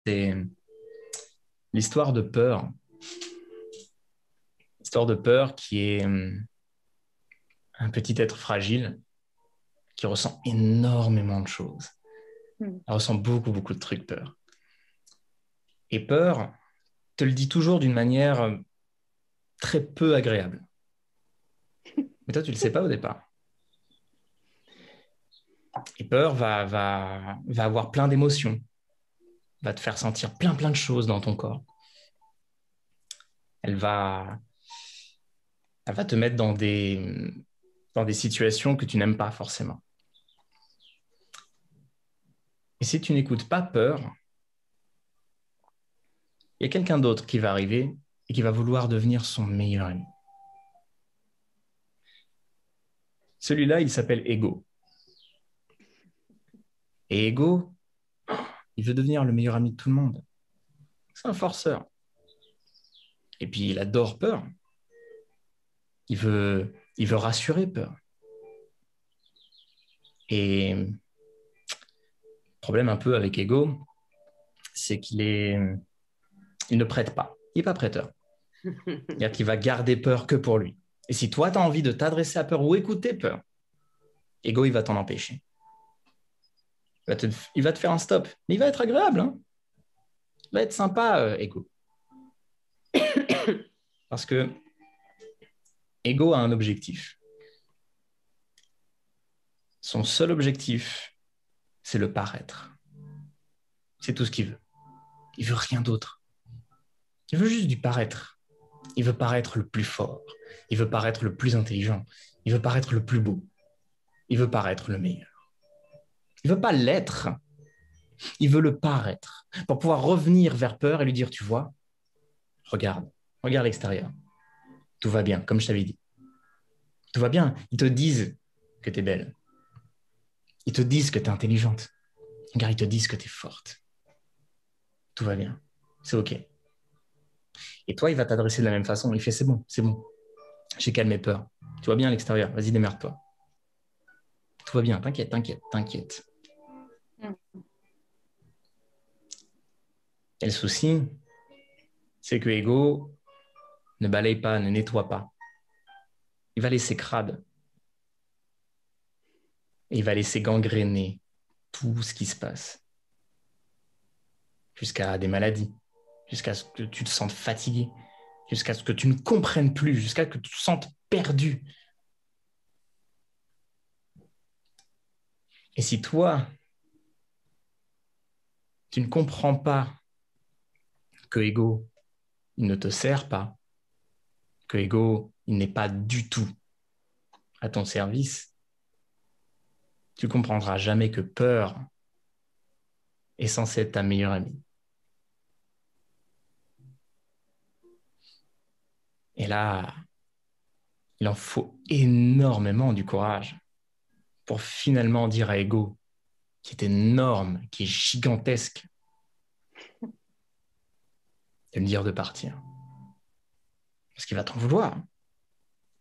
c'est l'histoire de peur. L'histoire de peur qui est un petit être fragile qui ressent énormément de choses. Mm. Elle ressent beaucoup, beaucoup de trucs, peur. Et peur te le dit toujours d'une manière très peu agréable. Mais toi, tu ne le sais pas au départ. Et peur va avoir plein d'émotions, va te faire sentir plein, plein de choses dans ton corps. Elle va, elle va te mettre dans des situations que tu n'aimes pas forcément. Et si tu n'écoutes pas peur, il y a quelqu'un d'autre qui va arriver et qui va vouloir devenir son meilleur ami. Celui-là, il s'appelle Ego. Et Ego, il veut devenir le meilleur ami de tout le monde. C'est un forceur. Et puis, il adore peur. Il veut rassurer peur. Et le problème un peu avec Ego, c'est il ne prête pas. Il n'est pas prêteur. C'est-à-dire qu'il va garder peur que pour lui. Et si toi, tu as envie de t'adresser à peur ou écouter peur, Ego, il va t'en empêcher. Il va te faire un stop. Mais il va être agréable. Hein, il va être sympa, Ego. Parce que Ego a un objectif. Son seul objectif, c'est le paraître. C'est tout ce qu'il veut. Il veut rien d'autre. Il veut juste du paraître. Il veut paraître le plus fort. Il veut paraître le plus intelligent. Il veut paraître le plus beau. Il veut paraître le meilleur. Il veut pas l'être. Il veut le paraître. Pour pouvoir revenir vers peur et lui dire, tu vois, regarde l'extérieur. Tout va bien, comme je t'avais dit. Tout va bien. Ils te disent que tu es belle. Ils te disent que tu es intelligente. Regarde, ils te disent que tu es forte. Tout va bien. C'est OK. Et toi, il va t'adresser de la même façon. Il fait, c'est bon. J'ai calmé peur. Tu vois bien à l'extérieur. Vas-y, démerde-toi. Tout va bien. T'inquiète. Mm. Et le souci, c'est que Ego ne balaye pas, ne nettoie pas. Il va laisser crade. Et il va laisser gangréner tout ce qui se passe. Jusqu'à des maladies. Jusqu'à ce que tu te sentes fatigué. Jusqu'à ce que tu ne comprennes plus. Jusqu'à ce que tu te sentes perdu. Et si toi, tu ne comprends pas que Ego, il ne te sert pas, que Ego, il n'est pas du tout à ton service, tu comprendras jamais que peur est censée être ta meilleure amie. Et là, il en faut énormément du courage pour finalement dire à Ego, qui est énorme, qui est gigantesque, de me dire de partir. Parce qu'il va t'en vouloir.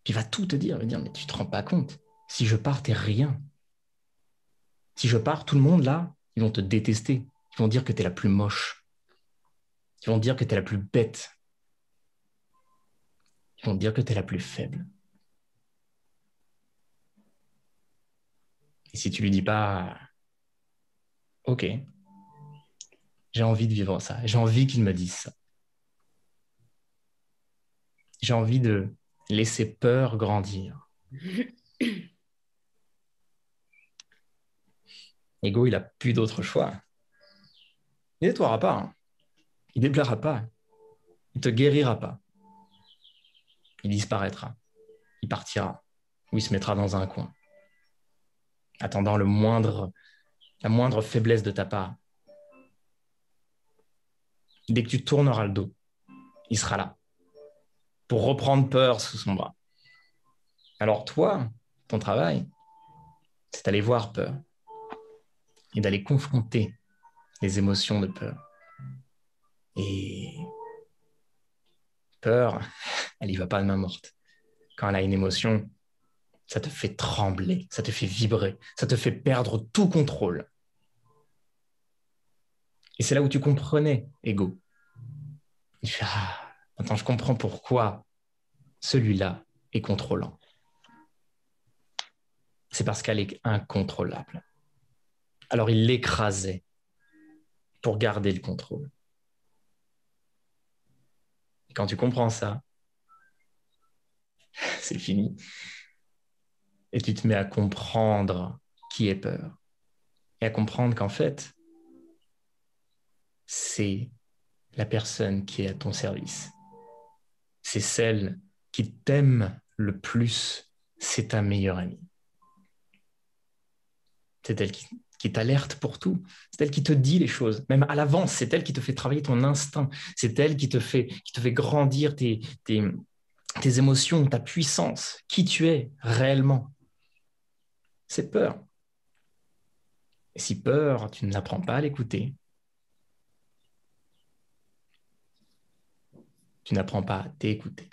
Puis il va tout te dire. Il va dire, mais tu te rends pas compte. Si je pars, t'es rien. Si je pars, tout le monde là, ils vont te détester. Ils vont dire que t'es la plus moche. Ils vont dire que t'es la plus bête. Ils vont dire que t'es la plus faible. Et si tu lui dis pas, OK, j'ai envie de vivre ça. J'ai envie qu'ils me disent ça. J'ai envie de laisser peur grandir. Ego, il a plus d'autre choix. Il ne nettoiera pas. Hein. Il ne déplaira pas. Il ne te guérira pas. Il disparaîtra. Il partira. Ou il se mettra dans un coin. Attendant la moindre faiblesse de ta part. Dès que tu tourneras le dos, il sera là. Pour reprendre peur sous son bras. Alors toi, ton travail, c'est d'aller voir peur. Et d'aller confronter les émotions de peur. Et peur, elle y va pas de main morte. Quand elle a une émotion, ça te fait trembler, ça te fait vibrer, ça te fait perdre tout contrôle. Et c'est là où tu comprenais, ego. Il fait, ah, attends, je comprends pourquoi celui-là est contrôlant. C'est parce qu'elle est incontrôlable. Alors il l'écrasait pour garder le contrôle. Et quand tu comprends ça, c'est fini. Et tu te mets à comprendre qui est peur. Et à comprendre qu'en fait, c'est la personne qui est à ton service. C'est celle qui t'aime le plus. C'est ta meilleure amie. C'est elle qui t'alerte pour tout. C'est elle qui te dit les choses, même à l'avance. C'est elle qui te fait travailler ton instinct. C'est elle qui te fait grandir tes émotions, ta puissance, qui tu es réellement. C'est peur. Et si peur, tu n'apprends pas à l'écouter, tu n'apprends pas à t'écouter.